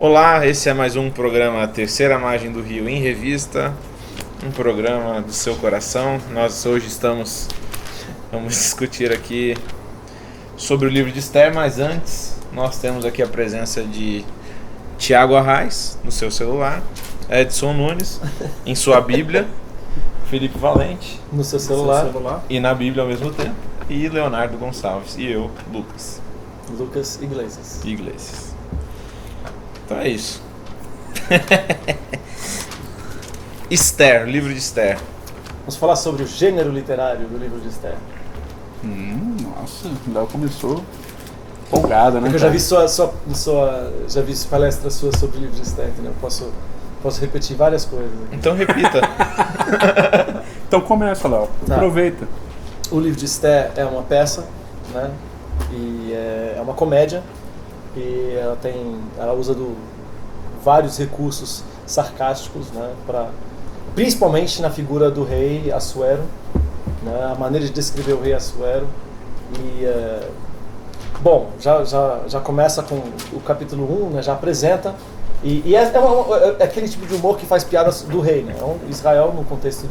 Olá, esse é mais um programa Terceira Margem do Rio em Revista, um programa do seu coração. Nós hoje vamos discutir aqui sobre o livro de Esther, mas antes nós temos aqui a presença de Tiago Arraes no seu celular, Edson Nunes em sua Bíblia, Felipe Valente no seu celular e na Bíblia ao mesmo tempo, e Leonardo Gonçalves e eu, Lucas Iglesias. Então é isso. Esther, livro de Esther. Vamos falar sobre o gênero literário do livro de Esther. Nossa, o Léo começou empolgado, né? Eu já vi já vi palestra sua sobre o livro de Esther, entendeu? Posso repetir várias coisas aqui. Então repita. Então começa, Léo. Tá. Aproveita. O livro de Esther é uma peça, né? E é uma comédia. E ela usa vários recursos sarcásticos, né? Principalmente na figura do rei Assuero, né? A maneira de descrever o rei Assuero. E bom, já começa com o capítulo 1, né? Já apresenta. E é aquele tipo de humor que faz piada do rei, né? Israel no contexto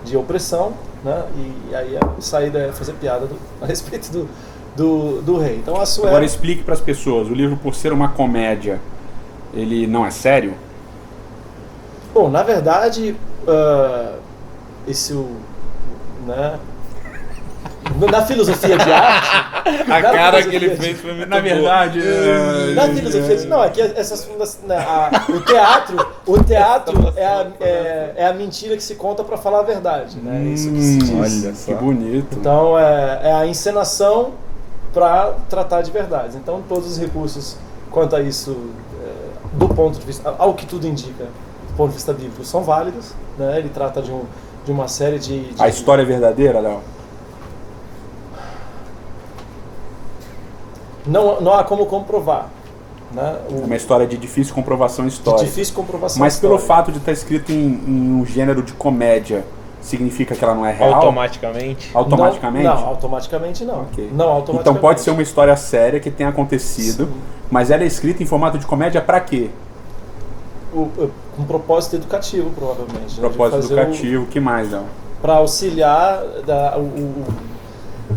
de opressão, né? E aí a saída é fazer piada a respeito do rei. Então, Assuero... Agora explique para as pessoas, o livro, por ser uma comédia, ele não é sério? Bom, na verdade, né? Na filosofia de arte... A cara que ele fez foi muito Na verdade... Na filosofia de... Não, é que essas... O teatro é a mentira que se conta para falar a verdade, né? Isso que se diz. Olha só. Que bonito. Então, é a encenação para tratar de verdades. Então, todos os recursos quanto a isso, do ponto de vista... Ao que tudo indica, do ponto de vista bíblico, são válidos, né? Ele trata de uma série de... A história é verdadeira, Léo? Não há como comprovar, né? É uma história de difícil comprovação histórica. Mas histórica. pelo fato de estar escrito em um gênero de comédia, significa que ela não é real? Automaticamente? Não, automaticamente não. Okay. Não, automaticamente. Então pode ser uma história séria que tenha acontecido, sim, mas ela é escrita em formato de comédia para quê? Um propósito educativo, provavelmente. Propósito educativo, que mais, Léo? Para auxiliar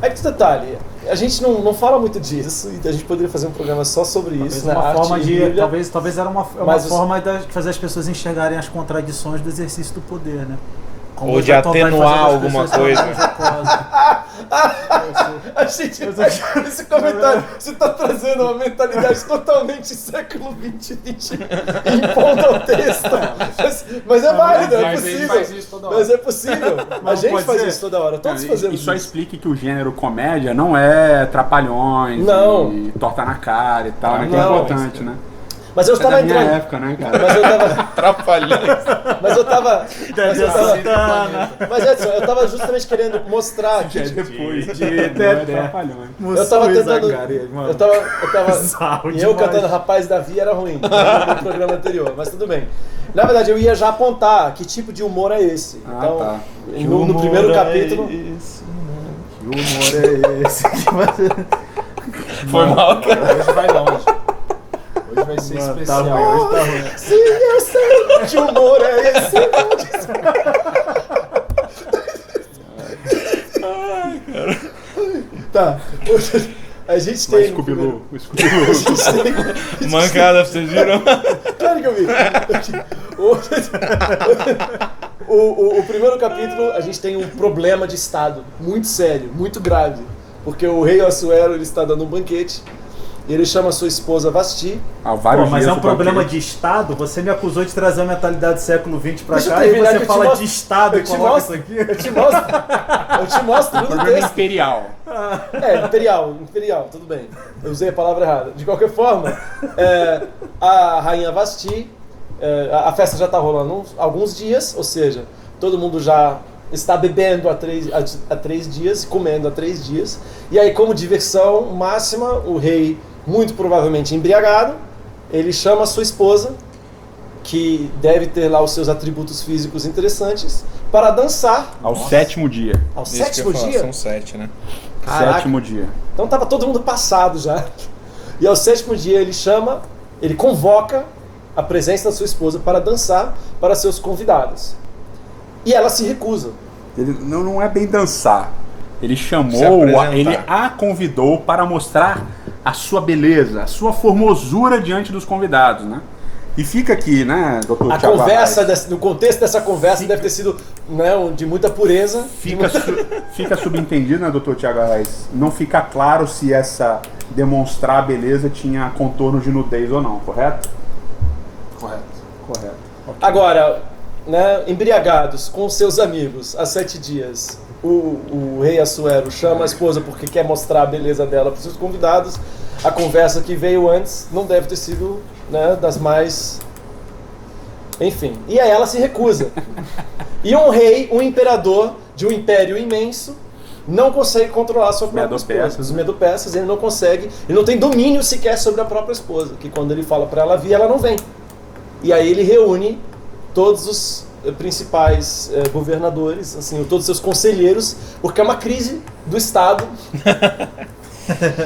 Aí que detalhe, a gente não fala muito disso, e a gente poderia fazer um programa só sobre isso, né? Uma forma de, Bíblia, talvez era uma forma de fazer as pessoas enxergarem as contradições do exercício do poder, né? Como ou de atenuar alguma coisa. A gente esse comentário, você está trazendo uma mentalidade totalmente século XX impondo ao texto. Mas é válido, é possível. Mas é possível. A gente faz isso toda hora, todos fazemos isso. E só explique que o gênero comédia não é trapalhões e torta na cara e tal, né? Que é importante, né? Mas eu estava entrando. Na minha época, né, cara? Mas eu tava Trapalhões. Mas Edson, eu tava justamente querendo mostrar que depois Trapalhões. Eu tava tentando. Eu cantando Rapaz Davi era ruim no programa anterior, mas tudo bem. Na verdade, eu ia já apontar que tipo de humor é esse. Então, tá. No primeiro capítulo. Que humor é esse? Foi mal, cara. Hoje vai longe. Hoje vai ser especial. Hoje tá ruim. Sim, eu sei que humor é esse. Ai, cara. Tá. A gente tem. Scooby-Doo. Mancada, vocês viram? Claro que eu vi. O primeiro capítulo, a gente tem um problema de Estado muito sério, muito grave. Porque o rei Assuero, ele está dando um banquete. E ele chama sua esposa Vasti. Mas é um problema de Estado? Você me acusou de trazer a mentalidade do século XX pra cá e você fala de Estado e coloca isso aqui? Eu te mostro no Problema texto. imperial. Imperial, tudo bem. Eu usei a palavra errada. De qualquer forma, a rainha Vasti, a festa já está rolando alguns dias, ou seja, todo mundo já está bebendo há 3 dias, comendo há 3 dias. E aí, como diversão máxima, o rei, muito provavelmente embriagado, ele chama a sua esposa, que deve ter lá os seus atributos físicos interessantes, para dançar. Ao sétimo dia. Ao sétimo dia? São 7, né? Caraca. Sétimo dia. Então tava todo mundo passado já. E ao sétimo dia ele chama ele convoca a presença da sua esposa para dançar para seus convidados. E ela se recusa. Ele não é bem dançar. Ele chamou, ele a convidou para mostrar a sua beleza, a sua formosura diante dos convidados, né? E fica aqui, né, doutor A Thiago conversa, Arraes, no contexto dessa conversa, deve ter sido, né, de muita pureza. Fica subentendido, né, doutor Thiago Arraes? Não fica claro se essa demonstrar a beleza tinha contorno de nudez ou não, correto? Correto. Correto. Okay. Agora, né, embriagados com seus amigos há 7 dias, o rei Assuero chama a esposa porque quer mostrar a beleza dela para os seus convidados. A conversa que veio antes não deve ter sido, né, das mais... Enfim, e aí ela se recusa. E um rei, um imperador de um império imenso, não consegue controlar a sua própria esposa. Os Medo-Persas, ele não consegue, ele não tem domínio sequer sobre a própria esposa, que quando ele fala para ela vir, ela não vem. E aí ele reúne todos os principais governadores, assim, todos os seus conselheiros, porque é uma crise do Estado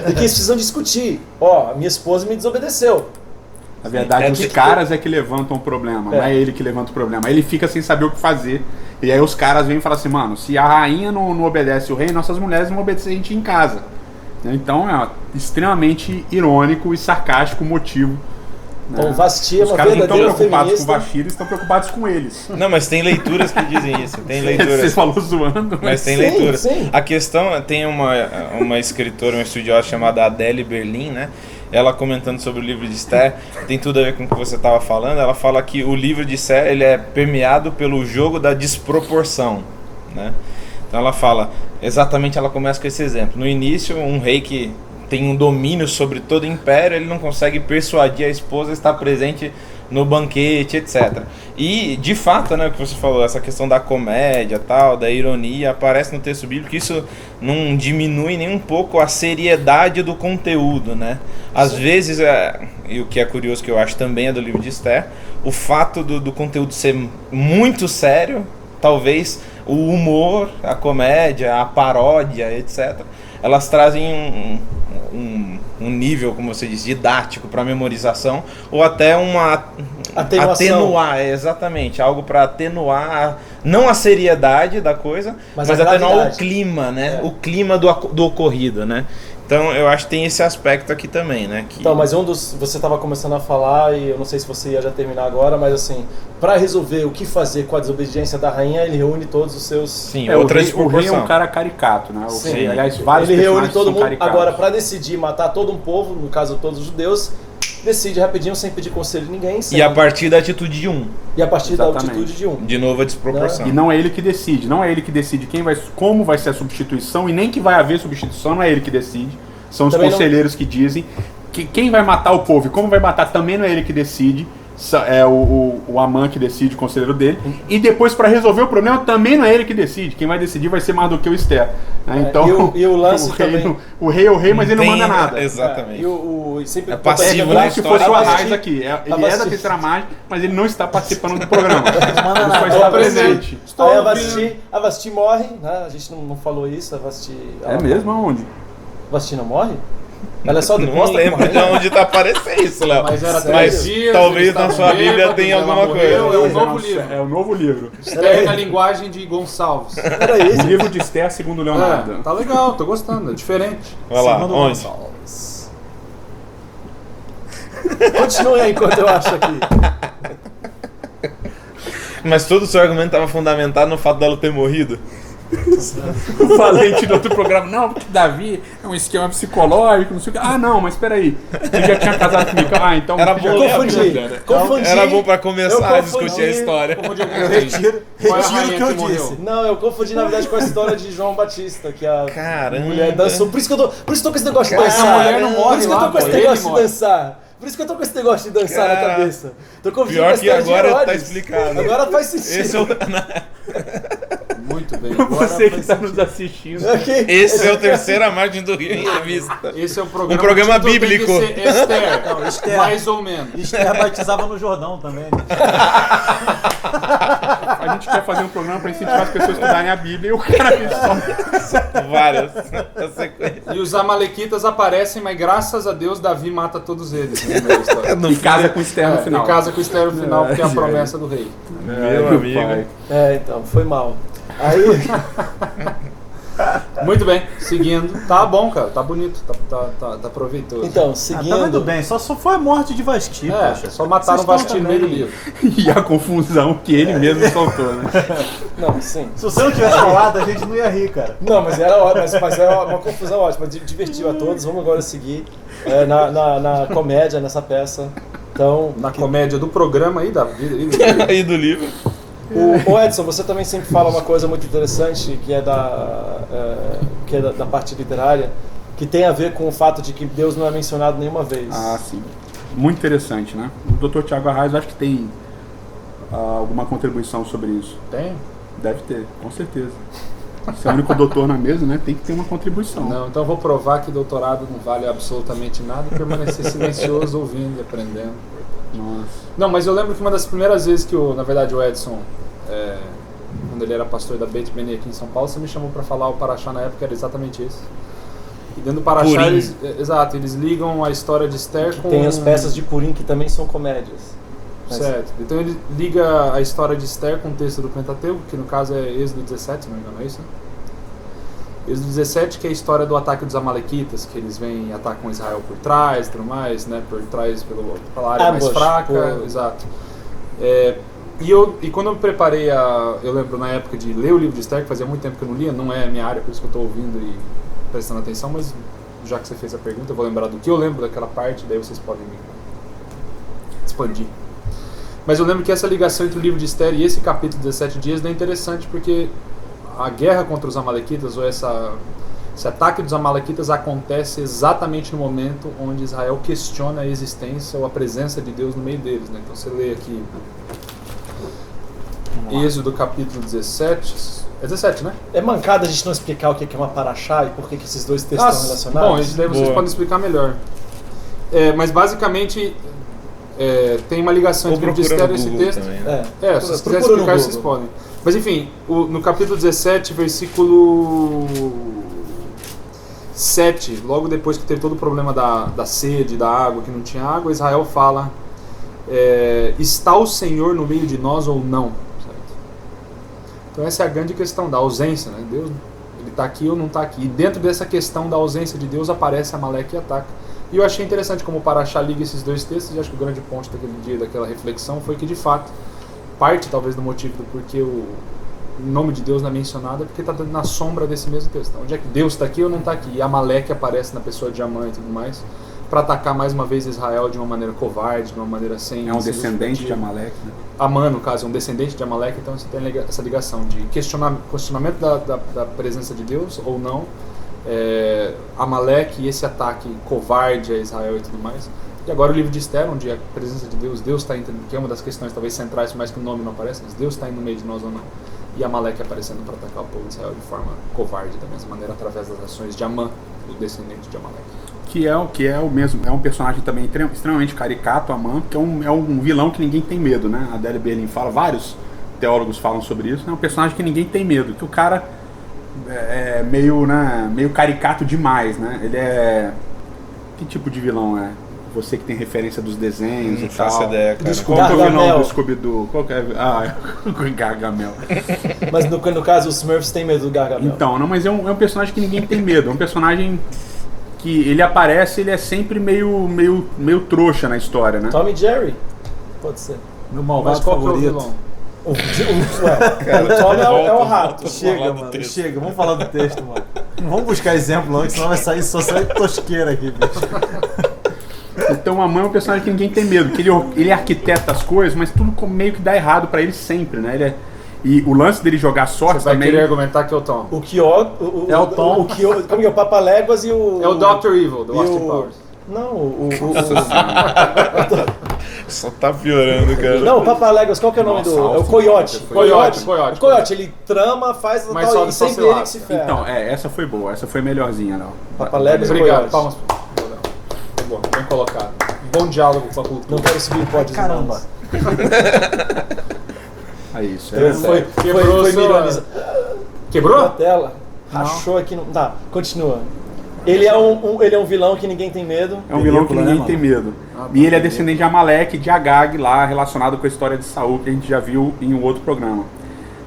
e que eles precisam discutir. A minha esposa me desobedeceu. Na verdade, os caras é que levantam o problema, não é ele que levanta o problema. Ele fica sem saber o que fazer. E aí os caras vêm e falam assim, mano, se a rainha não obedece o rei, nossas mulheres vão obedecer a gente em casa. Então é extremamente irônico e sarcástico o motivo. Então, Vasti é uma verdadeira feminista. Os caras não estão preocupados com o Vashti, eles estão preocupados com eles. Não, mas tem leituras que dizem isso. Tem leituras. Você falou zoando. Mas tem leituras. Sim. A questão, tem uma escritora, uma estudiosa chamada Adele Berlin, né? Ela comentando sobre o livro de Esther, tem tudo a ver com o que você estava falando. Ela fala que o livro de Esther, ele é permeado pelo jogo da desproporção, né? Então ela fala, exatamente, ela começa com esse exemplo. No início, um rei que tem um domínio sobre todo o império, ele não consegue persuadir a esposa a estar presente no banquete, etc. E, de fato, né, o que você falou, essa questão da comédia, tal, da ironia, aparece no texto bíblico, isso não diminui nem um pouco a seriedade do conteúdo, né? Às vezes, e o que é curioso que eu acho também é do livro de Esther, o fato do conteúdo ser muito sério, talvez o humor, a comédia, a paródia, etc., elas trazem um nível, como você diz, didático para memorização, ou até uma atenuar, exatamente, algo para atenuar, não a seriedade da coisa, mas atenuar o clima, né? O clima do ocorrido, né? Então eu acho que tem esse aspecto aqui também, né? Que... Então, mas você estava começando a falar, e eu não sei se você ia já terminar agora, mas assim, para resolver o que fazer com a desobediência da rainha, ele reúne todos os seus... Sim, outra desproporção. O rei é um cara caricato, né? Sim. Rei, aliás, vários ele reúne todo mundo. caricatos. Agora, para decidir matar todo um povo, no caso todos os judeus, decide rapidinho, sem pedir conselho de ninguém. E a partir da atitude de um. E a partir da atitude de um. De novo a desproporção. E não é ele que decide. Não é ele que decide como vai ser a substituição, e nem que vai haver substituição, não é ele que decide. São os conselheiros que dizem que quem vai matar o povo e como vai matar também não é ele que decide. É o Amã que decide, o conselheiro dele. E depois, para resolver o problema, também não é ele que decide. Quem vai decidir vai ser Mardukeu e Esther. Então, e o lance também... O rei é o rei, mas ele não manda nada. Exatamente. Sempre passivo como se fosse o Arraes aqui. Ele é da Terceira Mágica, mas ele não está participando do programa. Ele manda nada. Ele está presente. Aí a Vasti morre, né? A gente não falou isso. A Vasti... É mesmo? Aonde? Vasti não morre? Ela é só do Não lembro de onde tá aparecendo isso, Léo. Mas dias, talvez na sua Bíblia tenha alguma coisa. É um novo livro. É o novo livro. Esther na linguagem de Gonçalves. Era isso. O livro de Esther segundo Leonardo. Tá legal, tô gostando, é diferente. Vai lá, segundo onde? Gonçalves. Continue aí enquanto eu acho aqui. Mas todo o seu argumento estava fundamentado no fato dela ter morrido? O valente do outro programa, não, porque Davi é um esquema psicológico, não sei o que. Ah, não, mas peraí, ele já tinha casado comigo. Ah, então era bom, confundi. Era bom pra começar a discutir a história. Retiro o que eu disse. Não, eu confundi na verdade com a história de João Batista, que a mulher dançou. Por isso que eu tô com esse negócio de dançar. A mulher não morre lá, por isso que eu tô com esse negócio de dançar. Por isso que eu tô com esse negócio de dançar na cabeça. Tô pior que agora tá explicado. Agora faz sentido. Esse é o... Muito Muito bem. Você que está nos assistindo. Esse é o Terceira Margem do Rio em Revista. Esse é o programa, um programa bíblico. Tem que ser Esther, Não, Esther. mais ou menos. Esther batizava no Jordão também, né? A gente quer fazer um programa para incentivar as pessoas a estudarem a Bíblia e o cara me só. Várias. Na sequência. E os amalequitas aparecem, mas graças a Deus Davi mata todos eles. Né, na história. E casa com Esther no final. E casa com Esther no final, porque é a promessa do rei. Meu amigo. Então, foi mal. Aí... Muito bem, seguindo. Tá bom, cara, tá bonito, tá proveitoso. Então, seguindo... tá muito bem, só foi a morte de Vasti, poxa. Só mataram o Vasti no meio do livro. E a confusão que ele mesmo soltou, né? Não, sim. Se você não tivesse falado, a gente não ia rir, cara. Não, mas era ótimo, mas era uma confusão ótima, divertiu a todos. Vamos agora seguir na comédia, nessa peça. Então, Na comédia do programa aí, da vida. Aí do livro. o Edson, você também sempre fala uma coisa muito interessante, que é da parte literária, que tem a ver com o fato de que Deus não é mencionado nenhuma vez. Ah, sim. Muito interessante, né? O Dr. Tiago Arraes acho que tem alguma contribuição sobre isso. Tem? Deve ter, com certeza. Se é o único doutor na mesa, né? Tem que ter uma contribuição. Não, então eu vou provar que doutorado não vale absolutamente nada e permanecer silencioso, ouvindo e aprendendo. Nossa. Não, mas eu lembro que uma das primeiras vezes que na verdade o Edson, quando ele era pastor da Beit Beni aqui em São Paulo, você me chamou para falar o Paraxá na época, era exatamente isso. E dentro do Paraxá, eles ligam a história de Esther com... Tem as peças de Purim que também são comédias. Certo. Então ele liga a história de Esther com o texto do Pentateuco, que no caso é Êxodo 17, se não me engano, é isso? Né? Êxodo 17, que é a história do ataque dos amalequitas, que eles vêm e atacam Israel por trás e tudo mais, né? Por trás, pela área mais fraca. Exato. E quando eu me preparei, eu lembro na época de ler o livro de Esther, que fazia muito tempo que eu não lia, não é a minha área, por isso que eu estou ouvindo e prestando atenção, mas já que você fez a pergunta, eu vou lembrar do que eu lembro daquela parte, daí vocês podem me expandir. Mas eu lembro que essa ligação entre o livro de Esther e esse capítulo 17 dias é interessante, porque a guerra contra os amalequitas, ou esse ataque dos amalequitas, acontece exatamente no momento onde Israel questiona a existência ou a presença de Deus no meio deles. Né? Então você lê aqui Êxodo capítulo 17. É 17, né? É mancada a gente não explicar o que é uma paraxá e por que esses dois textos estão relacionados? Bom, isso daí vocês podem explicar melhor. Mas basicamente tem uma ligação entre o livro de Esther e esse texto. Também, né? Se vocês quiserem explicar, vocês podem. Mas enfim, no capítulo 17, versículo 7, logo depois que teve todo o problema da sede, da água, que não tinha água, Israel fala: está o Senhor no meio de nós ou não? Certo? Então essa é a grande questão da ausência, né? Deus, ele está aqui ou não está aqui. E dentro dessa questão da ausência de Deus aparece Amaleque e ataca. E eu achei interessante como o Paraxá liga esses dois textos, e acho que o grande ponto daquele dia, daquela reflexão, foi que de fato, parte talvez do motivo do porquê o nome de Deus não é mencionado é porque está na sombra desse mesmo texto. Onde é que Deus está aqui ou não está aqui? E Amaleque aparece na pessoa de Amã e tudo mais, para atacar mais uma vez Israel de uma maneira covarde, de uma maneira sem... É um descendente de Amaleque, né? Amã, no caso, é um descendente de Amaleque, então você tem essa ligação de questionamento da presença de Deus ou não, Amaleque e esse ataque covarde a Israel e tudo mais. E agora o livro de Esther, onde a presença de Deus está indo, que é uma das questões talvez centrais, por mais que o nome não apareça, mas Deus está indo no meio de nós ou não. E Amaleque aparecendo para atacar o povo de Israel de forma covarde, da mesma maneira, através das ações de Amã, o descendente de Amaleque. Que é o mesmo, é um personagem também extremamente caricato, Amã, que é um vilão que ninguém tem medo, né? A Adélia Berlin fala, vários teólogos falam sobre isso, é um personagem que ninguém tem medo, que o cara é meio caricato demais, né? Ele é... Que tipo de vilão é? Você que tem referência dos desenhos e tal. Faço ideia, cara. Qual que é o vilão do Scooby-Doo? Qual que é? O Gargamel. Mas no caso, os Smurfs têm medo do Gargamel. Então, não, mas é um personagem que ninguém tem medo. É um personagem que ele aparece, ele é sempre meio trouxa na história, né? Tom e Jerry? Pode ser. Meu malvado favorito. O Tom é o rato. Chega, mano. Chega. Vamos falar do texto, mano. Não vamos buscar exemplo não, senão vai sair só tosqueira aqui, bicho. Então Amã é um personagem que ninguém tem medo, que ele arquiteta as coisas, mas tudo meio que dá errado pra ele sempre, né? E o lance dele jogar sorte Você vai também... querer argumentar que é o Tom. O Kyo... É o Tom. Como é o Papaléguas e o... É o Dr. Evil, do Austin Powers. Não, Só tá piorando, cara. Não, o Papaléguas, qual que é o nome do... É o Coyote. Coyote. O Coyote, ele trama, faz Mas tal, só e sempre ele que se ferra. Então, essa foi boa, essa foi melhorzinha, não. Papaléguas e Obrigado, Coyote. palmas. Bom, bem colocado. Bom diálogo com a cultura. Não quero subir o pódio. Caramba. É isso. Foi Quebrou sua- milionizado. Quebrou? A tela. Rachou aqui. Não... Tá, continua. Ele é um vilão que ninguém tem medo. É um vilão que Película, ninguém né, tem medo. E ele é descendente de Amaleque, de Agag, lá relacionado com a história de Saul, que a gente já viu em um outro programa.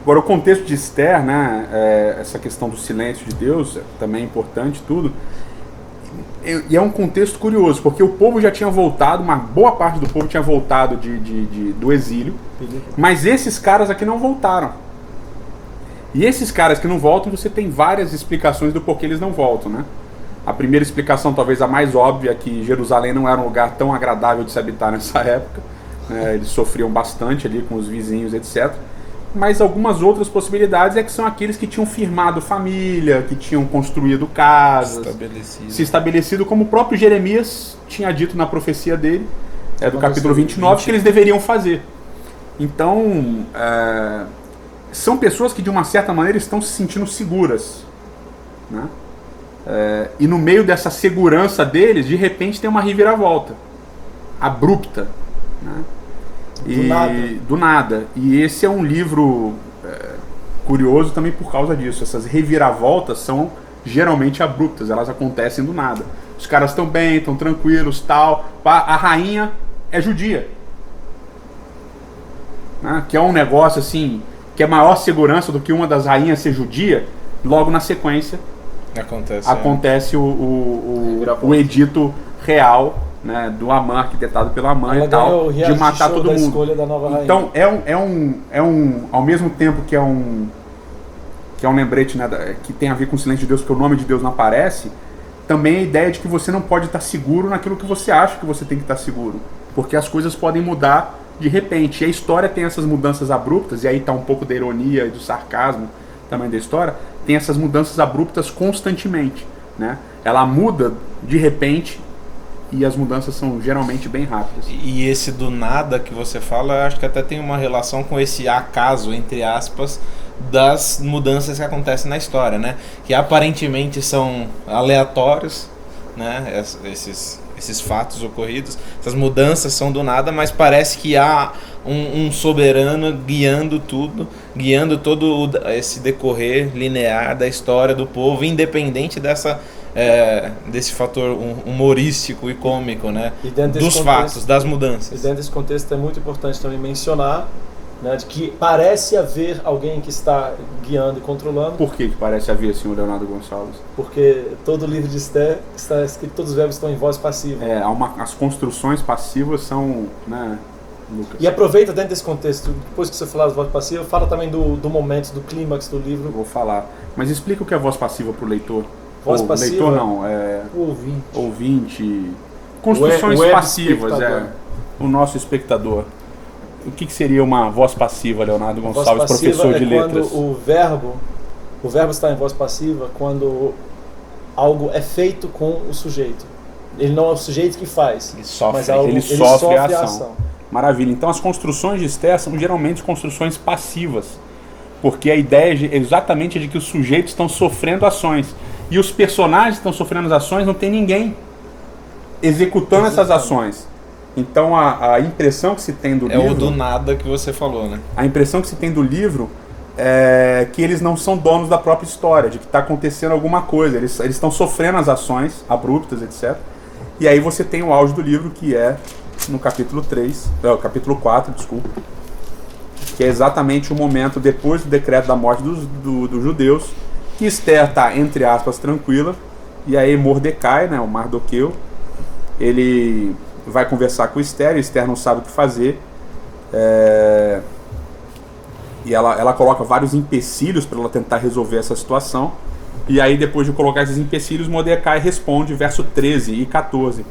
Agora, o contexto de Esther, né, essa questão do silêncio de Deus, também é importante, tudo. E é um contexto curioso, porque o povo já tinha voltado, uma boa parte do povo tinha voltado do exílio, mas esses caras aqui não voltaram. E esses caras que não voltam, você tem várias explicações do porquê eles não voltam, né? A primeira explicação, talvez a mais óbvia, é que Jerusalém não era um lugar tão agradável de se habitar nessa época. Eles sofriam bastante ali com os vizinhos, etc. Mas algumas outras possibilidades é que são aqueles que tinham firmado família, que tinham construído casas, se estabelecido, como o próprio Jeremias tinha dito na profecia dele, do capítulo 29, que eles deveriam fazer. Então, são pessoas que de uma certa maneira estão se sentindo seguras, né? E no meio dessa segurança deles, de repente tem uma reviravolta abrupta, né? Do nada. E esse é um livro curioso também por causa disso. Essas reviravoltas são geralmente abruptas, elas acontecem do nada. Os caras estão bem, estão tranquilos, tal. A rainha é judia, né? Que é um negócio assim, que é maior segurança do que uma das rainhas ser judia. Logo na sequência acontece o edito real, né, do Amã, arquitetado pela Amã e tal, de matar todo mundo. Então ao mesmo tempo que é um lembrete, né, que tem a ver com o silêncio de Deus, porque o nome de Deus não aparece, também a ideia de que você não pode estar seguro naquilo que você acha que você tem que estar seguro, porque as coisas podem mudar de repente. E a história tem essas mudanças abruptas, e aí está um pouco da ironia e do sarcasmo também da história. Tem essas mudanças abruptas constantemente, né? Ela muda de repente e as mudanças são geralmente bem rápidas. E esse do nada que você fala, acho que até tem uma relação com esse acaso, entre aspas, das mudanças que acontecem na história, né? Que aparentemente são aleatórios, né? Esses fatos ocorridos, essas mudanças são do nada, mas parece que há um soberano guiando tudo, guiando todo esse decorrer linear da história do povo, independente desse fator humorístico e cômico, né? Dos fatos, das mudanças. E dentro desse contexto é muito importante também mencionar, né, de que parece haver alguém que está guiando e controlando. Por que parece haver, senhor Leonardo Gonçalves? Porque todo o livro de Esther está escrito, todos os verbos estão em voz passiva. As construções passivas são, né, Lucas? E aproveita dentro desse contexto, depois que você falar de voz passiva, fala também do momento, do clímax do livro. Eu vou falar. Mas explica o que é voz passiva para o leitor. Voz passiva? Leitor não, ouvinte. Construções passivas, o nosso espectador. O que seria uma voz passiva, Leonardo Gonçalves, professor de letras? Quando o verbo está em voz passiva quando algo é feito com o sujeito. Ele não é o sujeito que faz, ele sofre a ação. Maravilha. Então as construções de Esther são geralmente construções passivas, porque a ideia exatamente é de que os sujeitos estão sofrendo ações e os personagens estão sofrendo as ações, não tem ninguém executando essas ações. Então a impressão que se tem do livro... É o do nada que você falou, né? A impressão que se tem do livro é que eles não são donos da própria história, de que está acontecendo alguma coisa. Eles estão sofrendo as ações abruptas, etc. E aí você tem o auge do livro, que é no capítulo 4, desculpa. Que é exatamente o momento depois do decreto da morte dos judeus, que Esther está, entre aspas, tranquila. E aí Mordecai, né, o Mardoqueu, ele vai conversar com Esther, e Esther não sabe o que fazer, e ela coloca vários empecilhos para ela tentar resolver essa situação, e aí depois de colocar esses empecilhos, Mordecai responde, verso 13 e 14: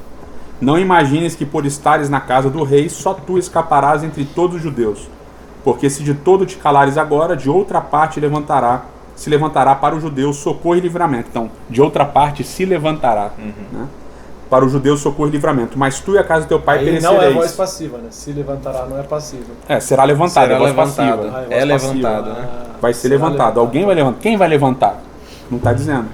não imagines que por estares na casa do rei, só tu escaparás entre todos os judeus, porque se de todo te calares agora, de outra parte se levantará para os judeus socorro e livramento. Então, de outra parte se levantará, né? para os judeus socorro e livramento, mas tu e a casa do teu pai Aí perecereis. não é voz passiva, né? Se levantará não é passiva. Será levantado, Será é voz levantado. passiva. É levantado, né? Vai ser Será levantado. Alguém vai levantar. Quem vai levantar? Não está dizendo.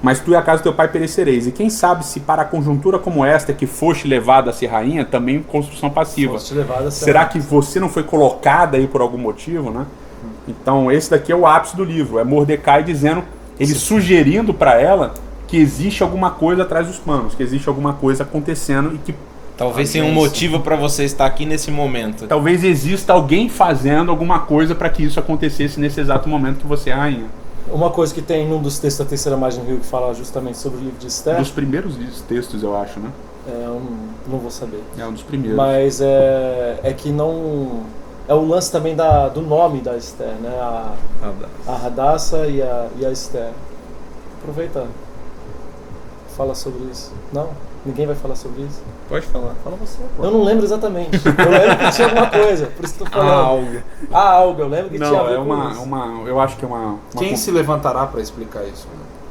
Mas tu e a casa do teu pai perecereis. E quem sabe se para a conjuntura como esta que foste levada a ser rainha, também construção passiva. Foste levada a ser Será rainha. que você não foi colocada aí por algum motivo, né? Então esse daqui é o ápice do livro. É Mordecai dizendo, ele sugerindo para ela que existe alguma coisa atrás dos panos, que existe alguma coisa acontecendo e que Talvez tenha um motivo para você estar aqui nesse momento. talvez exista alguém fazendo alguma coisa para que isso acontecesse nesse exato momento que você é rainha. Uma coisa que tem num dos textos da Terceira Margem do Rio que fala justamente sobre o livro de Esther, Dos primeiros textos, eu acho, né? não vou saber. É um dos primeiros. Mas é que não... É o lance também do nome da Esther, né? A Hadassah e a Esther. Aproveita. Fala sobre isso. Não? Ninguém vai falar sobre isso? Pode falar. Fala você. Eu não lembro exatamente. Eu lembro que tinha alguma coisa, por isso que eu tô falando. Algo. Eu lembro que tinha a ver com isso. eu acho que é uma Quem se levantará para explicar isso?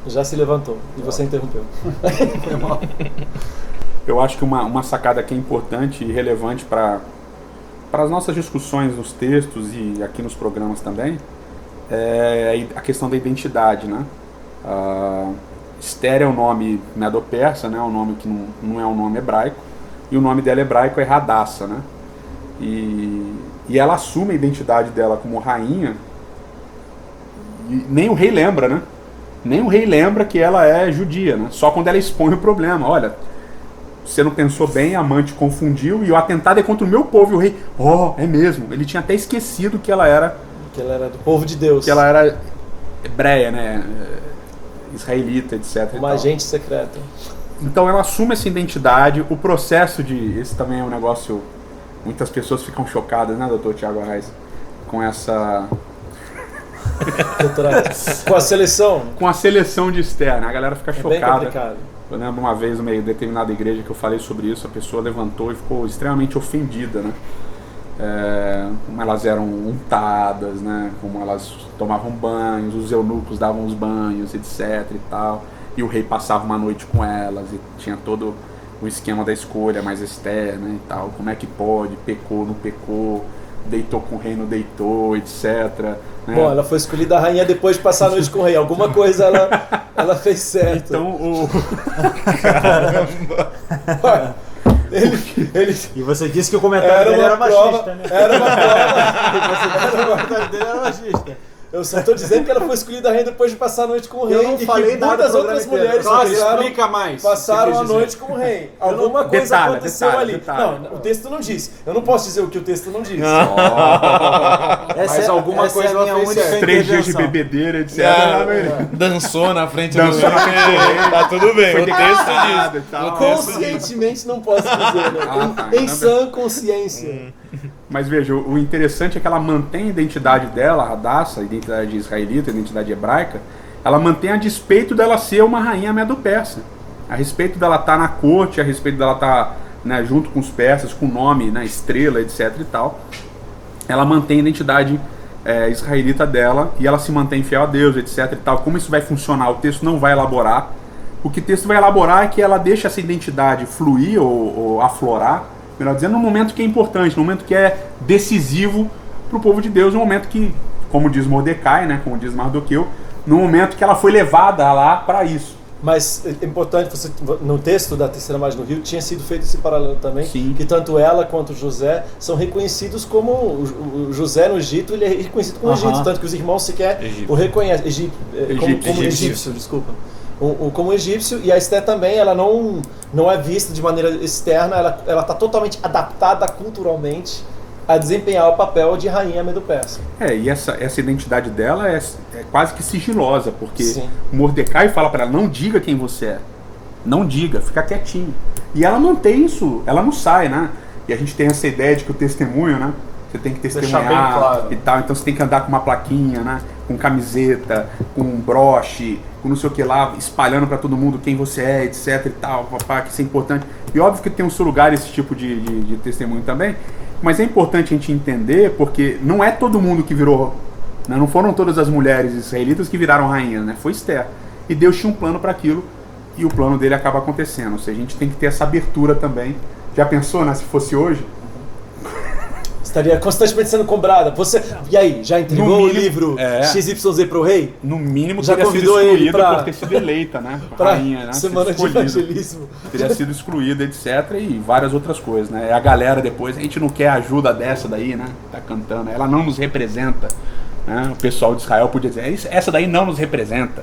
Já se levantou e você interrompeu. Eu acho que uma sacada que é importante e relevante para as nossas discussões nos textos e aqui nos programas também é a questão da identidade, né? Esther é um nome medo-persa, né? Um nome que não é um nome hebraico, e o nome dela hebraico é Hadassah, né? E ela assume a identidade dela como rainha, e nem o rei lembra, né? Nem o rei lembra que ela é judia, né? Só quando ela expõe o problema. Olha, você não pensou bem, a amante confundiu, e o atentado é contra o meu povo. E o rei, é mesmo. Ele tinha até esquecido que ela era... Que ela era do povo de Deus. Que ela era hebreia, né? Israelita, etc. Uma agente secreta. Então ela assume essa identidade. O processo esse também é um negócio... Muitas pessoas ficam chocadas, né, doutor Tiago Arraes? Com essa... Com a seleção? Com a seleção de Esther, né? A galera fica chocada. Bem complicado. Eu lembro uma vez, numa determinada igreja, que eu falei sobre isso, a pessoa levantou e ficou extremamente ofendida, né? Como elas eram untadas, né? Como elas tomavam banhos, os eunucos davam os banhos, etc e tal. E o rei passava uma noite com elas e tinha todo o esquema da escolha, mais Esther, né? E tal. Como é que pode? Pecou, não pecou? Deitou com o rei, não deitou, etc. Né? Bom, ela foi escolhida a rainha depois de passar a noite com o rei. Alguma coisa ela fez certo. Então Caramba! E você disse que o comentário dele era machista, né? Era uma prova. O comentário dele era machista. Eu só estou dizendo que ela foi escolhida a rainha depois de passar a noite com o rei. Eu não falei nada muitas outras mulheres explica mais. passaram a noite com o rei. Alguma coisa aconteceu ali. Detalhe. Não, o texto não diz. Eu não posso dizer o que o texto não diz. Mas alguma coisa é a minha ela fez única certo. 3 dias de intervenção. bebedeira, etc. Dançou na frente Dançou do na frente do rei. Tá tudo bem. Foi O texto decapitado diz. e tal. Conscientemente não posso dizer, né? Em sã consciência. Mas veja, o interessante é que ela mantém a identidade dela, a Hadassah, a identidade israelita, a identidade hebraica, ela mantém a despeito dela ser uma rainha medo-persa. A respeito dela estar na corte, a respeito dela estar, né, junto com os persas, com o nome, né, estrela, etc e tal. Ela mantém a identidade israelita dela e ela se mantém fiel a Deus, etc e tal. Como isso vai funcionar? O texto não vai elaborar. O que o texto vai elaborar é que ela deixa essa identidade fluir ou aflorar, melhor dizendo, num momento que é importante, num momento que é decisivo para o povo de Deus, num momento que, como diz Mordecai, né, como diz Mardoqueu, num momento que ela foi levada lá para isso. Mas é importante, no texto da Terceira Margem do Rio tinha sido feito esse paralelo também, Sim. que tanto ela quanto José são reconhecidos como... O José no Egito, ele é reconhecido como Egito, tanto que os irmãos sequer o reconhecem. Como egípcio, desculpa. Como egípcio, e a Esther também, ela não é vista de maneira externa, ela está totalmente adaptada culturalmente a desempenhar o papel de rainha medo-persa. E essa identidade dela é quase que sigilosa, porque Sim. Mordecai fala para ela, não diga quem você é, não diga, fica quietinho. E ela mantém isso, ela não sai, né? E a gente tem essa ideia de que o testemunho, né? Você tem que testemunhar bem claro. e tal, então você tem que andar com uma plaquinha, né? Com camiseta, com um broche, com não sei o que lá, espalhando para todo mundo quem você é, etc e tal, papá, que isso é importante. E óbvio que tem o seu lugar esse tipo de testemunho também, mas é importante a gente entender, porque não é todo mundo que virou, né? Não foram todas as mulheres israelitas que viraram rainhas, né? Foi Esther. E Deus tinha um plano para aquilo, e o plano dele acaba acontecendo. Ou seja, a gente tem que ter essa abertura também. Já pensou, né? Se fosse hoje? Estaria constantemente sendo cobrada. E aí, já entregou o livro XYZ pro rei? No mínimo, já teria sido excluída por ter sido eleita, né? Rainha, né? Semana de evangelismo. Teria sido excluída, etc. E várias outras coisas, né? A galera depois, a gente não quer ajuda dessa daí, né? Tá cantando. Ela não nos representa. Né? O pessoal de Israel podia dizer, essa daí não nos representa.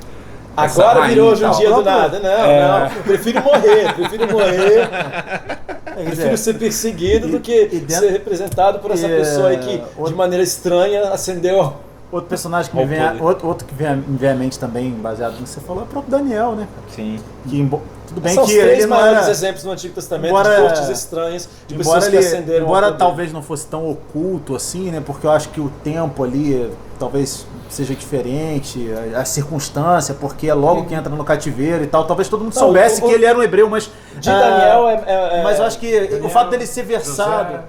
Agora virou hoje um dia do nada. Não. Prefiro morrer. Prefiro ser perseguido do que ser representado por essa pessoa aí que, de maneira estranha, acendeu. Outro personagem que me vem à mente também, baseado no que você falou, é o próprio Daniel, né? Sim. Tudo bem São que os três ele maiores exemplos no Antigo Testamento de cortes estranhas, de pessoas que acenderam. Embora talvez não fosse tão oculto assim, né? Porque eu acho que o tempo ali talvez seja diferente, a circunstância, porque é logo que entra no cativeiro e tal. Talvez todo mundo soubesse que ele era um hebreu, mas de Daniel mas eu acho que Daniel, o fato dele ser versado.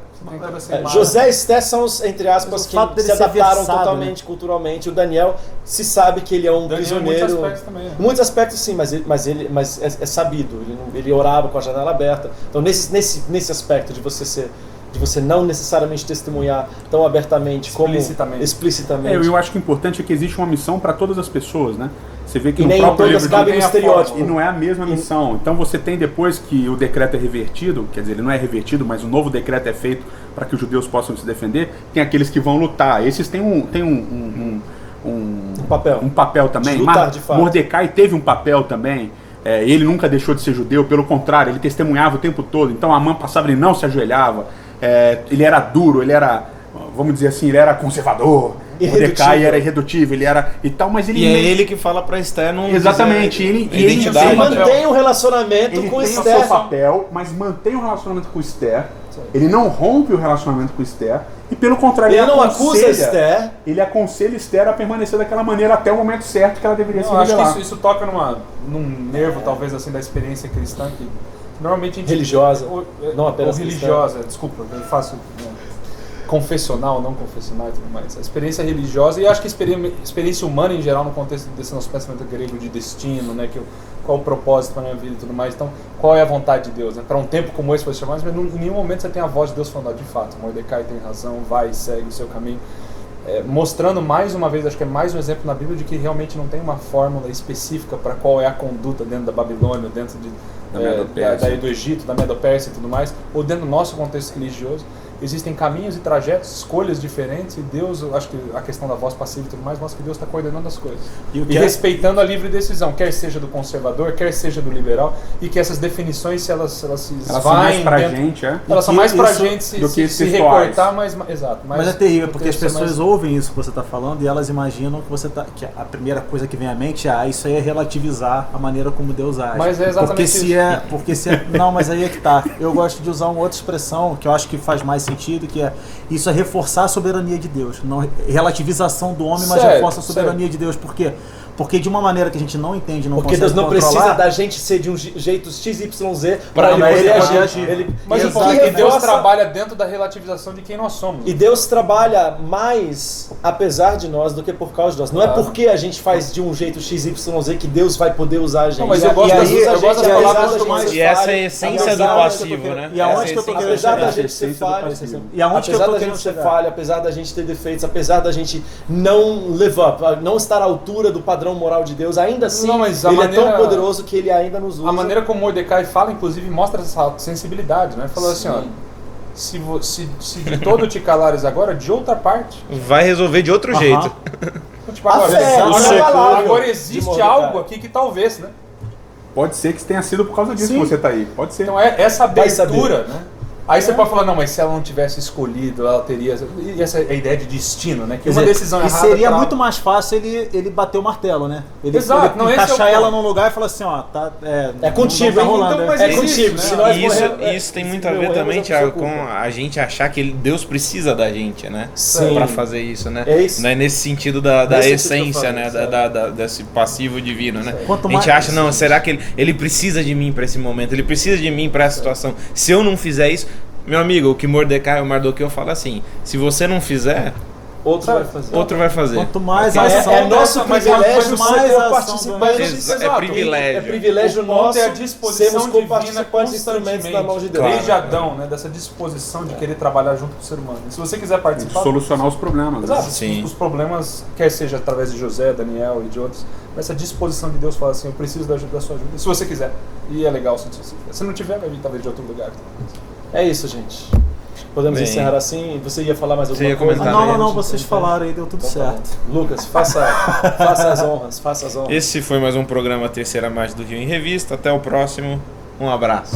José e Esté são os, entre aspas, que se adaptaram totalmente, culturalmente. O Daniel se sabe que ele é um prisioneiro. Em muitos aspectos também. Em muitos aspectos sim, mas é sabido. Ele orava com a janela aberta. Então nesse aspecto de você não necessariamente testemunhar tão abertamente como explicitamente. Eu acho que o importante é que existe uma missão para todas as pessoas, né? Você vê que e no nem próprio todas cabem no estereótipo. E não é a mesma missão. Então você tem, depois que o decreto é revertido, quer dizer, ele não é revertido, mas um novo decreto é feito para que os judeus possam se defender, tem aqueles que vão lutar. Esses têm um papel também. De lutar, de fato. Mordecai teve um papel também. Ele nunca deixou de ser judeu, pelo contrário, ele testemunhava o tempo todo. Então Amã passava, ele não se ajoelhava. Ele era duro, ele era, vamos dizer assim, ele era conservador. Mordecai era irredutível, ele era e tal, mas ele... E é ele que fala pra Esther não... Exatamente, ele mantém um relacionamento com Esther. Ele tem o seu papel, mas mantém um relacionamento com Esther. Ele não rompe o relacionamento com Esther. E pelo contrário, ele não acusa Esther. Ele aconselha Esther a permanecer daquela maneira até o momento certo que ela deveria se revelar. Eu acho que isso toca num nervo, talvez, assim, da experiência cristã, que normalmente a gente... Religiosa, não apenas religiosa, desculpa, eu faço... confessional, não confessional e tudo mais. A experiência religiosa, e acho que a experiência humana em geral, no contexto desse nosso pensamento grego de destino, né, qual o propósito para a minha vida e tudo mais. Então, qual é a vontade de Deus? Né? Para um tempo como esse, foi chamado, mas em nenhum momento você tem a voz de Deus falando, de fato, Mordecai tem razão, vai e segue o seu caminho. Mostrando mais uma vez, acho que é mais um exemplo na Bíblia de que realmente não tem uma fórmula específica para qual é a conduta dentro da Babilônia, dentro do Egito, da Medo-Pérsia e tudo mais, ou dentro do nosso contexto religioso. Existem caminhos e trajetos, escolhas diferentes, e Deus, eu acho que a questão da voz passiva e tudo mais, mostra que Deus está coordenando as coisas. E respeitando a livre decisão, quer seja do conservador, quer seja do liberal, e que essas definições, se elas são mais pra gente, elas são mais pra gente se recortar, exato. Mas é terrível, porque as pessoas ouvem isso que você está falando e elas imaginam que a primeira coisa que vem à mente é isso aí é relativizar a maneira como Deus age. Mas é exatamente não, mas aí é que tá. Eu gosto de usar uma outra expressão que eu acho que faz mais sentido, que isso é reforçar a soberania de Deus, não relativização do homem, mas reforça a soberania de Deus. Por quê? Porque de uma maneira que a gente não entende, não porque consegue Deus não precisa da gente ser de um jeito XYZ para ele poder agir. Mas porque Deus trabalha dentro da relativização de quem nós somos. E Deus trabalha mais apesar de nós do que por causa de nós. Não é porque a gente faz de um jeito XYZ que Deus vai poder usar a gente. Não, mas eu gosto das palavras mais. E essa é a essência do passivo, né? E aonde que eu tô querendo chegar? Apesar da gente ser falha, apesar da gente ser falha, apesar da gente ter defeitos, apesar da gente não live up, não estar à altura do padrão moral de Deus, ainda assim, ele é tão poderoso que ele ainda nos usa. A maneira como Mordecai fala, inclusive, mostra essa sensibilidade, né? Falou assim, ó, se de todo te calares agora, de outra parte... Vai resolver de outro jeito. Tipo, agora existe algo aqui que talvez, né? Pode ser que tenha sido por causa disso que você está aí. Pode ser. Então essa abertura, né? Aí você pode falar, não, mas se ela não tivesse escolhido, ela teria... E essa é a ideia de destino, né? Que uma decisão errada... E seria muito mais fácil ele bater o martelo, né? Ele encaixar ela num lugar e falar assim, ó, tá... É contigo, tá rolando, então, é contigo. Né? Isso tem muito a ver também, Thiago, com a gente achar que Deus precisa da gente, né? Sim. Pra fazer isso, né? É isso. Não é nesse sentido da essência, né? Desse passivo divino, né? Quanto a gente acha, não, será que ele precisa de mim pra esse momento? Ele precisa de mim pra essa situação. Se eu não fizer isso... Meu amigo, o que Mordecai, o Mardoqueu fala assim, se você não fizer, outro vai fazer. Outro vai fazer. Quanto mais Ok. ação, É nosso mas privilégio mais ser ação participante. É privilégio. É privilégio O ponto nosso é a disposição sermos divina co-participantes de instrumentos na mão de Deus. Desde Adão, né, dessa disposição de querer trabalhar junto com o ser humano. E se você quiser participar, Solucionar os problemas. né? exato, Sim. os problemas, quer seja através de José, Daniel e de outros, essa disposição de Deus fala assim, eu preciso da sua ajuda, se você quiser. E é legal se você quiser. Se não tiver, vai vir talvez de outro lugar. É isso, gente. Podemos Bem. encerrar assim. Você ia falar mais Você alguma ia coisa? comentar, né? Não, vocês falaram aí, deu tudo Então tá certo. bom. Lucas, faça as honras, faça as honras. Esse foi mais um programa Terceira Margem do Rio em Revista. Até o próximo. Um abraço.